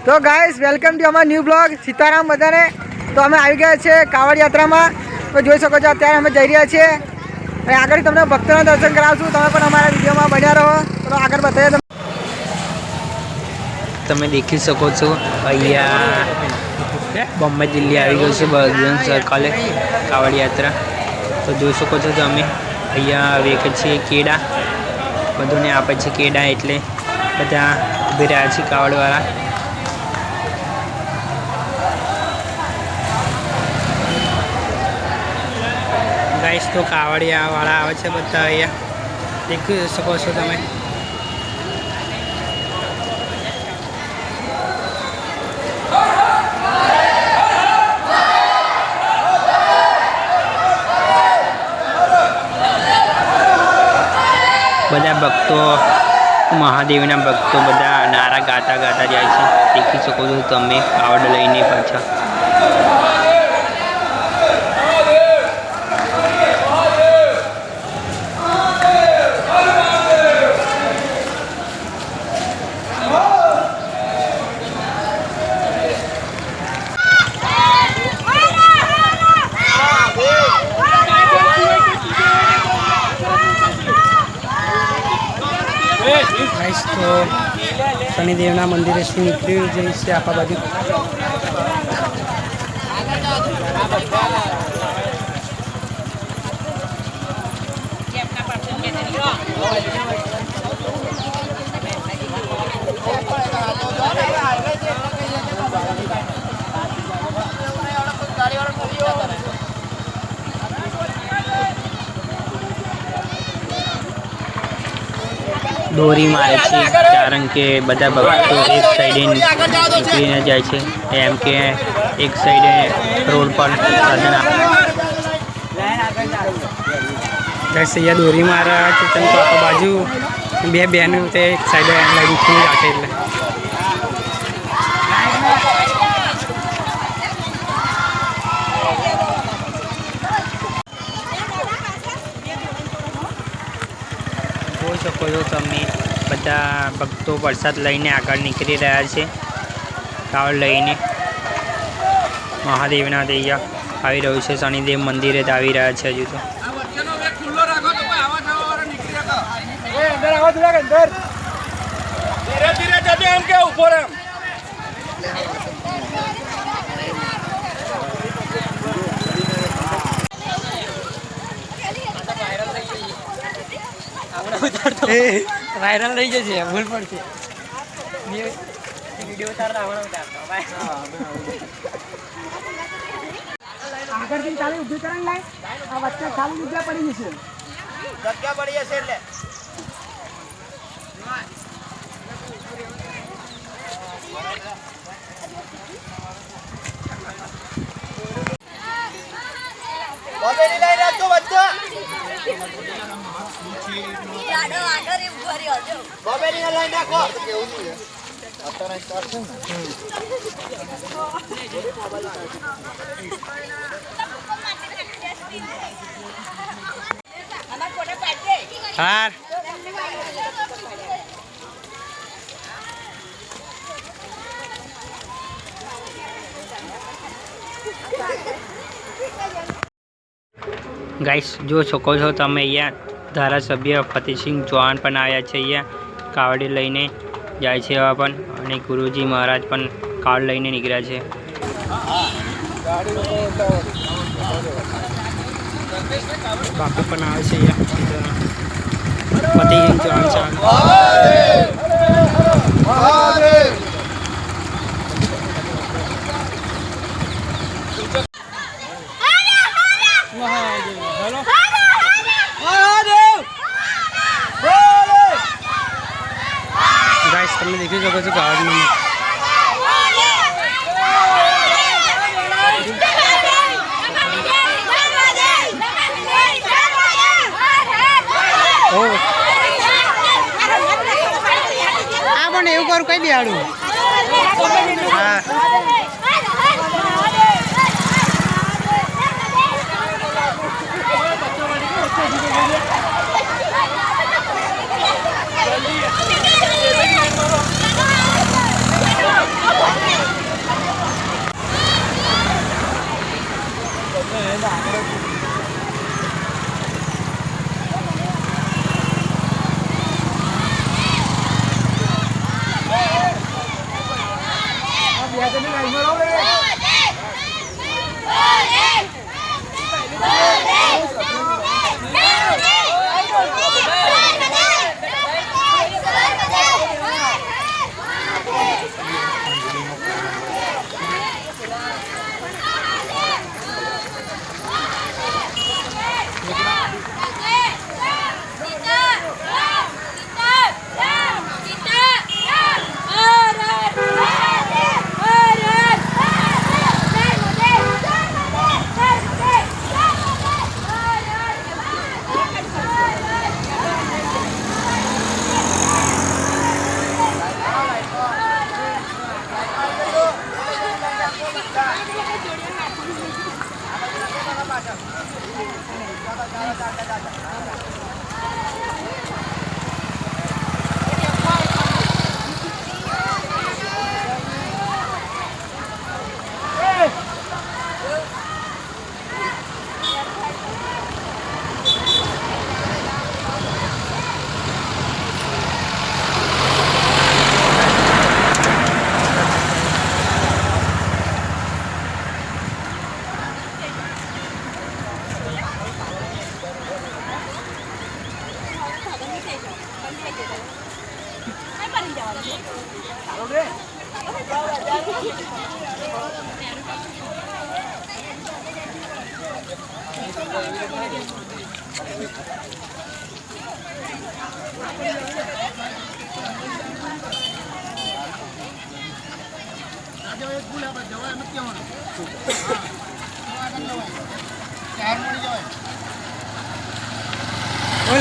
તો guys welcome to અમાર new blog Sitaram બધાને। તો અમે આવી ગયા છે કાવડ યાત્રામાં। તો જોઈ શકો છો અત્યારે અમે જઈ રહ્યા છીએ અને આગળ તમને ભક્તોના દર્શન કરાવશું। તમે પણ અમારા વિડીયોમાં બન્યા રહો। તો આગળ બતાવીએ તમે દેખી શકો છો અહીંયા બોમ્બે દિલ્હી આવી ગયું છે બજરંગ સર્કલે કાવડ યાત્રા। તો જોઈ શકો છો તમે અહીંયા વેચે છે કેળા, બધાને આપે છે કેળા, એટલે બધા ઊભી રહ્યા છે કાવડવાળા। ગાઈસ તો કાવડિયાવાળા આવે છે બધા અહીંયા દેખી શકો છો તમે। બધા ભક્તો મહાદેવના ભક્તો બધા નારા ગાતા ગાતા જાય છે, દેખી શકો છો તમે કાવડ લઈને પાછા। तो शनिदेवना मंदिर से निकली जैसे आप बाजू दोरी मारे छे, कारण के बधा भक्तो एक साइडे निकलीने जाय छे, एम के एक साइडे रोड पर साधन जैसे ये दोरी मारा तो बाजू बे बहनों ते एक साइडे लाइन खींच जाते એટલે જોઈ શકો છો તમે બધા ભક્તો પ્રસાદ લઈને આગળ નીકળી રહ્યા છે કાવડ લઈને। મહાદેવના દૈયા આવી રહ્યું છે, શનિદેવ મંદિરે આવી રહ્યા છે હજુ તો। वायरल रही जैसे भूल पड़ती वीडियो उतारना આગળ થી ચાલે ઊભી કરાંગ લાય આ વચ્ચે ચાલુ જગ્યા પડી જશે, જગ્યા પડી જશે એટલે બોબેની લાઈન રાખજો વચ્ચે આડો આડો રે ઉભરી હજો બોબેની લાઈન રાખો અત્યારે સ્ટાર્ટ છે આના કોને પાડજે હાર ગાઈસ જો શકો છો તમે અહીંયા ધારાસભ્ય ફતેહસિંહ ચૌહાણ પણ આવ્યા છે, અહીંયા કાવડી લઈને જાય છે એવા પણ, અને ગુરુજી મહારાજ પણ કાવડ લઈને નીકળ્યા છે। બાપુ પણ આવે છે અહીંયા ફતેહસિંહ ચૌહાણ गाइस तुमने देखी શકો છો કાવડ में આ મને એવું કરું કઈ દેવાડું હા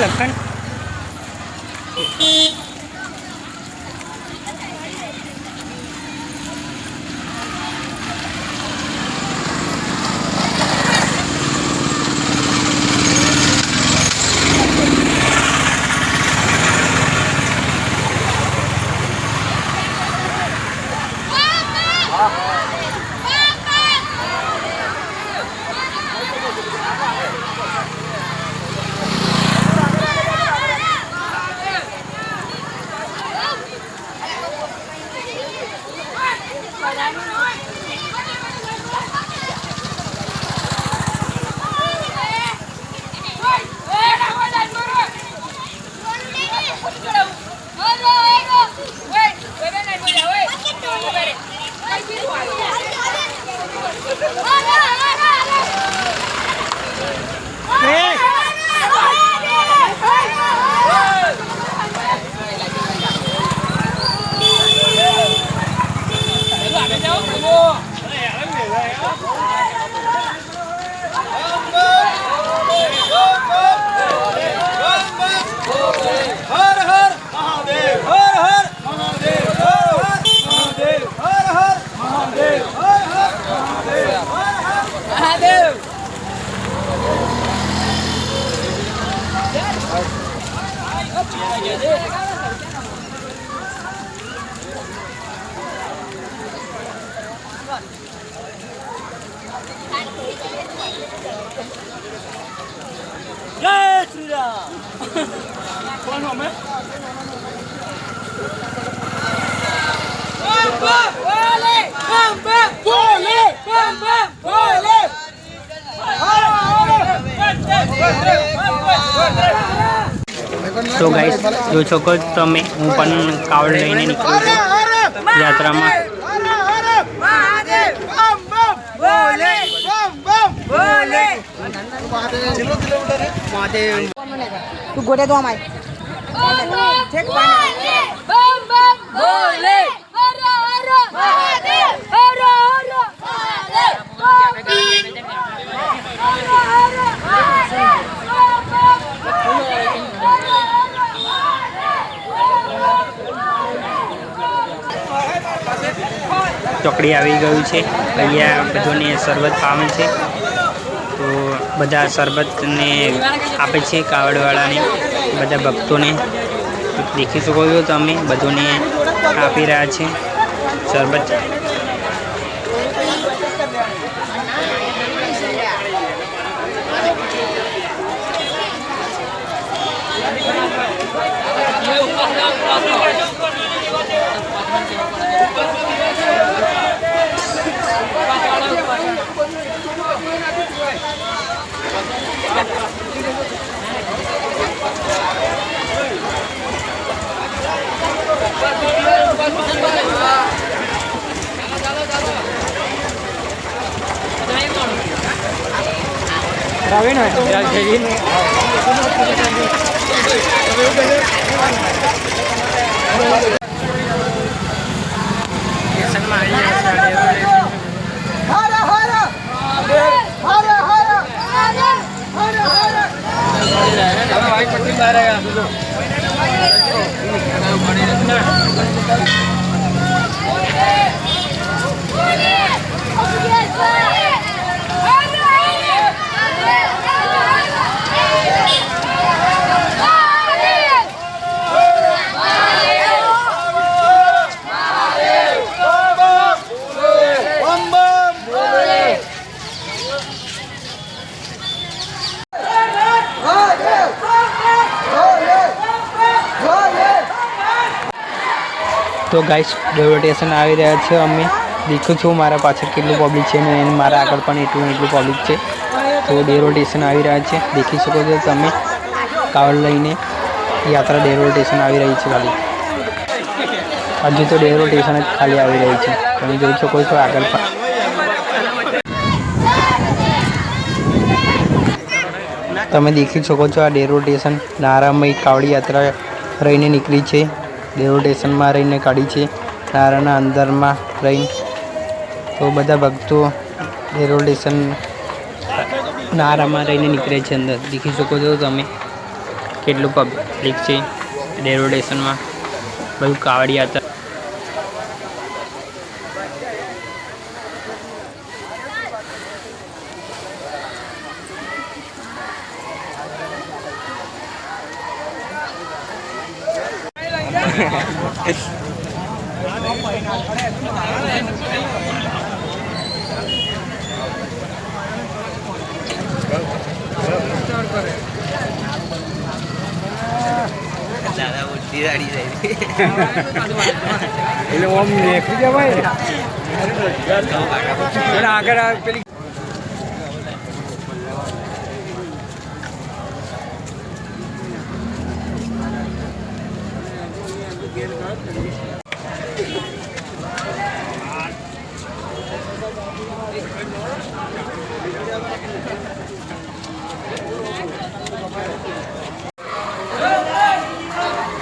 લખણ जय श्री राम। कौन हो मैं? તો ગાઈસ જો છો કે તમે હું પણ કાવડ લઈને નીકળું છું યાત્રામાં. તું ગોડે તો અમાય ચોકડી આવી ગયું છે. અહીંયા બધાને શરબત પામે છે, તો બધા શરબતને આપે છે કાવડવાળાને, બધા ભક્તોને. દેખી શકો છો તમે, બધાને આપી રહ્યા છે શરબત. તો ગાઈસ રેલવે સ્ટેશન આવી રહ્યા છે. અમે દેખું છું મારા પાછળ કેટલું પબ્લિક છે અને મારા આગળ પણ એટલું પબ્લિક છે. તો રેલવે સ્ટેશન આવી રહ્યા છે, દેખી શકો છો તમે. કાવડ લઈને યાત્રા રેલવે સ્ટેશન આવી રહી છે. ખાલી હજુ તો રેલવે સ્ટેશન જ ખાલી આવી રહી છે. તમે જોઈ શકો છો આગળ પણ. તમે દેખી શકો છો આ રેલવે સ્ટેશન નારામાં કાવડ યાત્રા રહીને નીકળી છે. રેલવે સ્ટેશનમાં રહીને કાઢી છે, નારાના અંદરમાં રહીને. તો બધા ભક્તો રેલવે સ્ટેશન નારામાં રહીને નીકળે છે અંદર. દેખી શકો છો તમે કેટલું પબ્લિક છે રેલવે સ્ટેશનમાં. બધું કાવડ યાત્રા. એટલે ઓમ નીકળી જવાય આગળ પેલી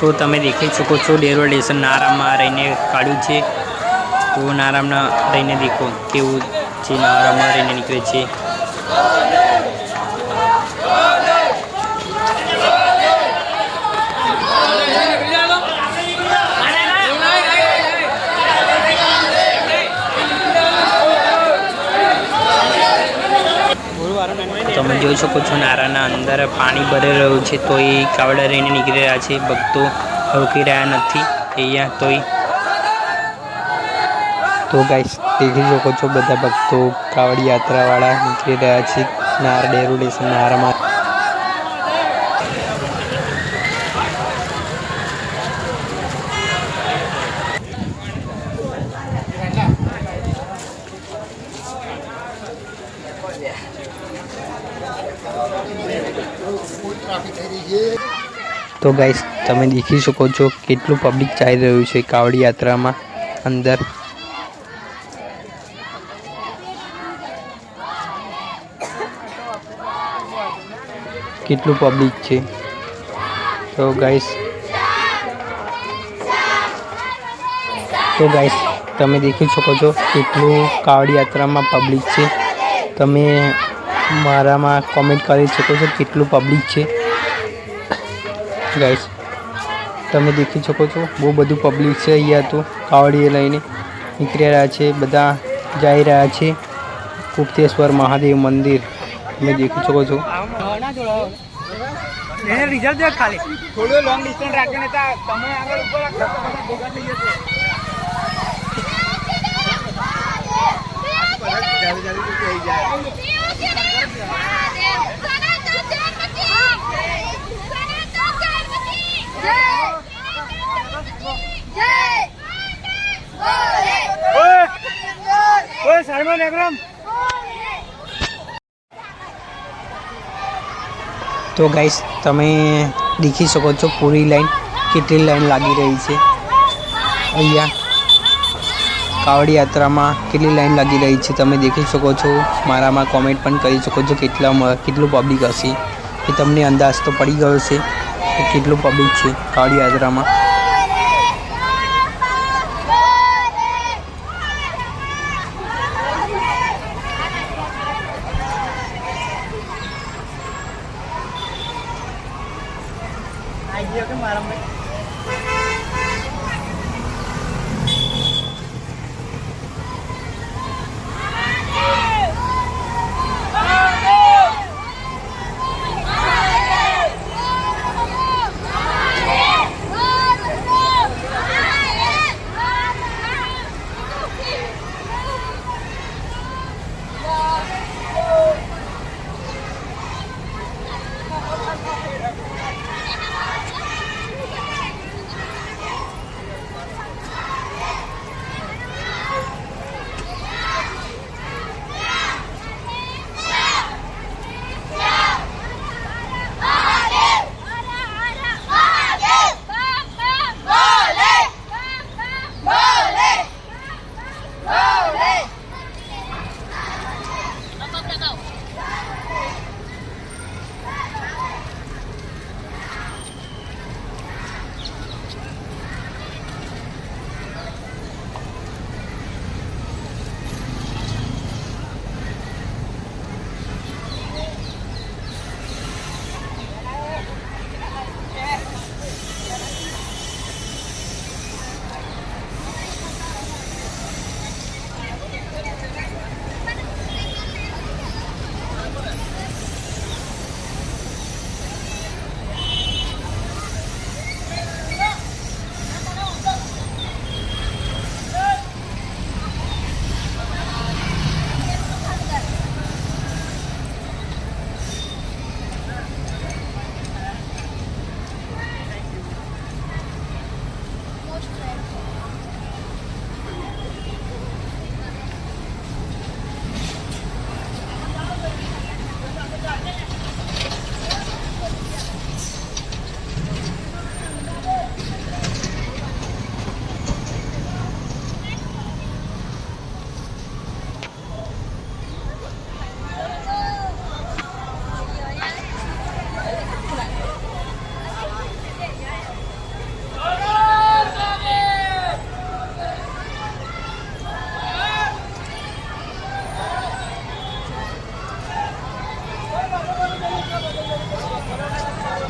તો તમે દેખી શકો છો રેલવે સ્ટેશન નારામાં રહીને કાઢ્યું છે. તો નારામાં રહીને દેખો કેવું છે, નારામાં રહીને નીકળે છે. તમે જોઈ શકો છો નારાના અંદર પાણી ભરી રહ્યું છે, તો એ કાવડ રહીને નીકળી રહ્યા છે. ભક્તો રોકી રહ્યા નથી અહીંયા તોય. તો ગાઈસ દેખી શકો છો બધા ભક્તો કાવડ યાત્રાવાળા નીકળી રહ્યા છે રેલવે સ્ટેશન નારામાં. તો ગાઈસ તમે દેખી શકો છો કેટલું પબ્લિક ચાલી રહ્યું છે કાવડ યાત્રામાં અંદર. કેટલું પબ્લિક છે. તો ગાઈસ તમે દેખી શકો છો કેટલું કાવડ યાત્રામાં પબ્લિક છે. તમે મારામાં કોમેન્ટ કરી શકો છો કેટલું પબ્લિક છે. ગાઈસ તમે દેખી શકો છો બહુ બધું પબ્લિક છે અહીંયા. તો કાવડીએ લઈને નીકળી રહ્યા છે, બધા જઈ રહ્યા છે ગુપ્તેશ્વર મહાદેવ મંદિર. તમે દેખી શકો છો. રિઝલ્ટ દેખ ખાલી થોડું લોંગ ડિસ્ટન્સ રાખીને તમે આગળ ઉપર ભેગા થઈ જશે. સાઈમન એકરમ. તો ગાઈસ તમે દેખી શકો છો પૂરી લાઈન કેટલી લાઈન લાગી રહી છે અહીંયા. કાવડ યાત્રામાં કેટલી લાઈન લાગી રહી છે તમે દેખી શકો છો. મારામાં કોમેન્ટ પણ કરી શકો છો કેટલું પબ્લિક હશે એ તમને અંદાજ તો પડી ગયો છે કે કેટલું પબ્લિક છે કાવડ યાત્રામાં.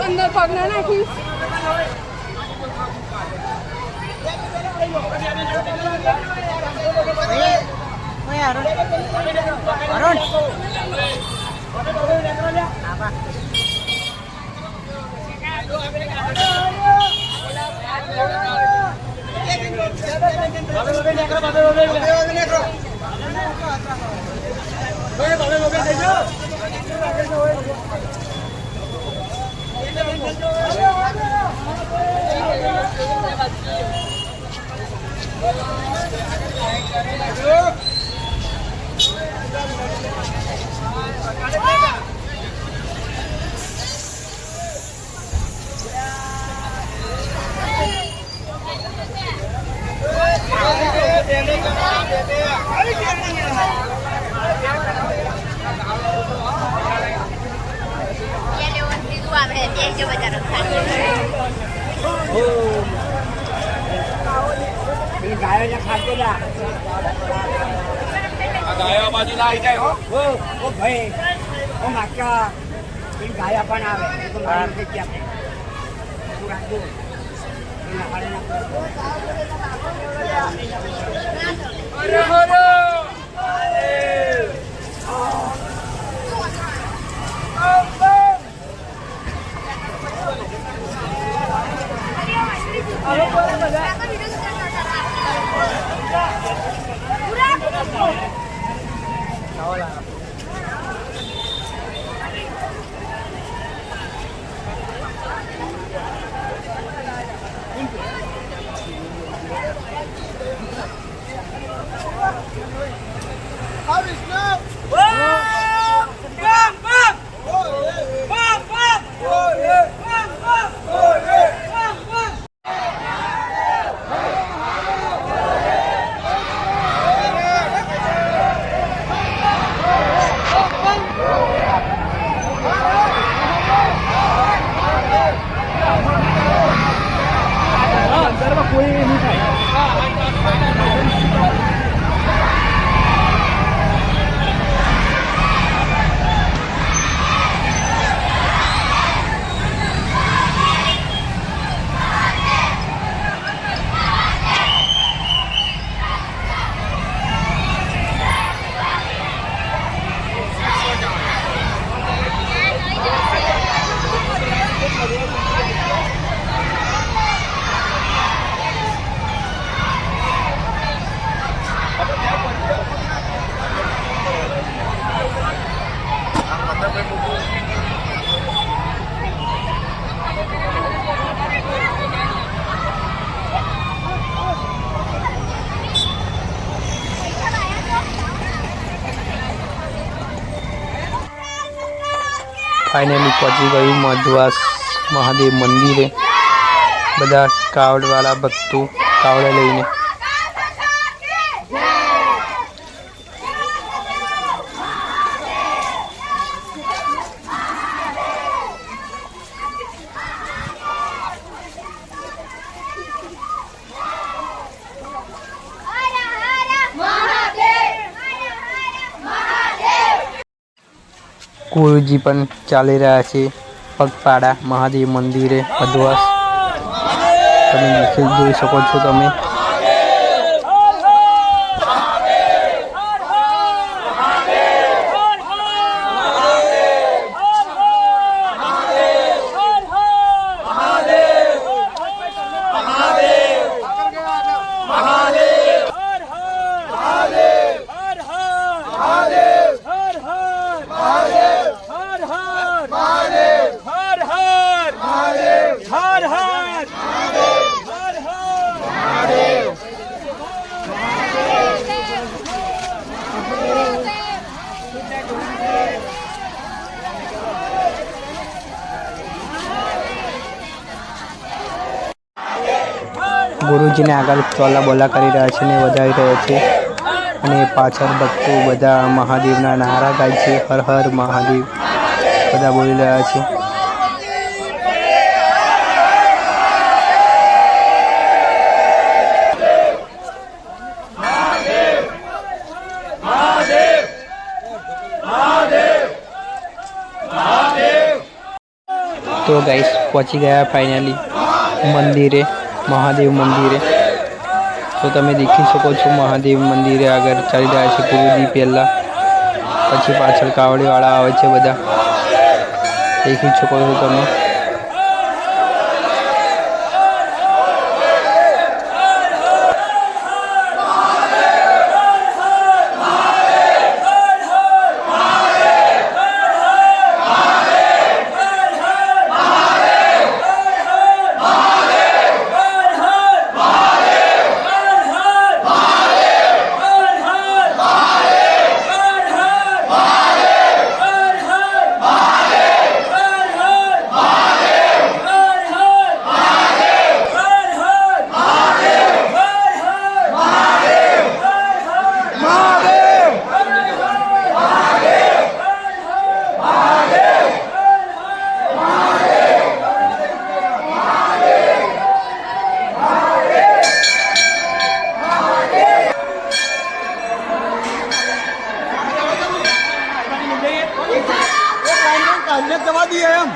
અંદર પગના નાખી ગાયો બાજુ ના આવી જાય હો ભાઈ ઓ માકા ગાયા પણ આવે તો મારી જગ્યા તું રાખજો ફાઇનલી પહોંચી ગયું મધવાસ મહાદેવ મંદિરે. બધા કાવડવાળા ભક્તો કાવડ લઈને. ગુરુજી પણ ચાલી રહ્યા છે પગપાળા મહાદેવ મંદિરે મધવાસ. તમે જોઈ શકો છો તમે. ગુરુજીને આગળ ચોલા બોલા કરી રહ્યા છે ને વધાવી રહ્યા છે. અને પાછળ ભક્તો બધા મહાદેવના નારા ગાય છે. હર હર મહાદેવ બધા બોલી રહ્યા છે. તો ગાઈસ પહોંચી ગયા ફાઇનલી મંદિરે મહાદેવ મંદિરે. તો તમે દેખી શકો છો મહાદેવ મંદિરે આગળ ચાલી રહ્યા છે ગુરુજી પહેલાં, પછી પાછળ કાવડીવાળા આવે છે બધા દેખી શકો છો તમે. જવા દઈએ એમ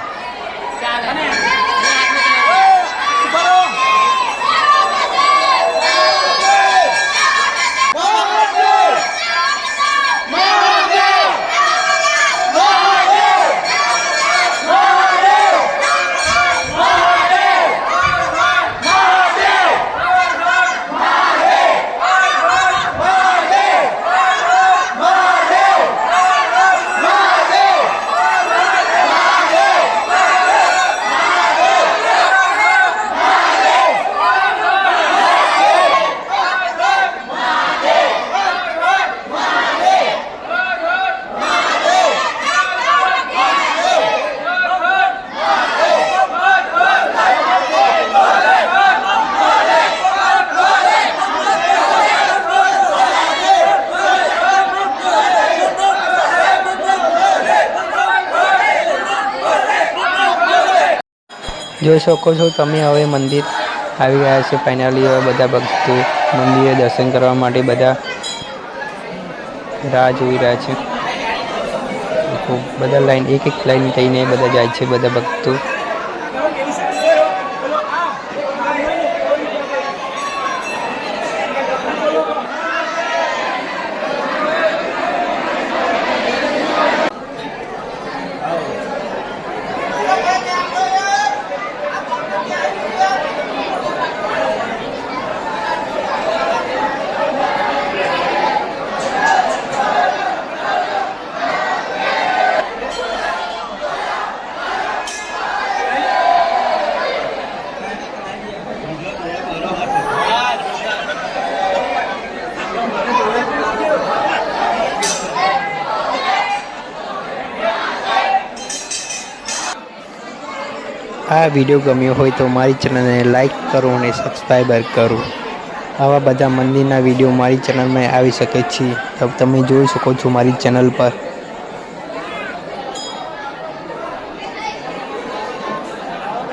જોઈ શકો છો તમે. હવે મંદિર આવી ગયા છે ફાઇનલી. હવે બધા ભક્તો મંદિરે દર્શન કરવા માટે બધા રાહ જોઈ રહ્યા છે. બધા લાઈન એક લાઈન થઈને બધા જાય છે બધા ભક્તો. આ વિડીયો ગમ્યો હોય તો મારી ચેનલને લાઈક કરો અને સબસ્ક્રાઈબર કરો. આવા બધા મંદિરના વિડીયો મારી ચેનલમાં આવી શકે છે. તો તમે જોઈ શકો છો મારી ચેનલ પર.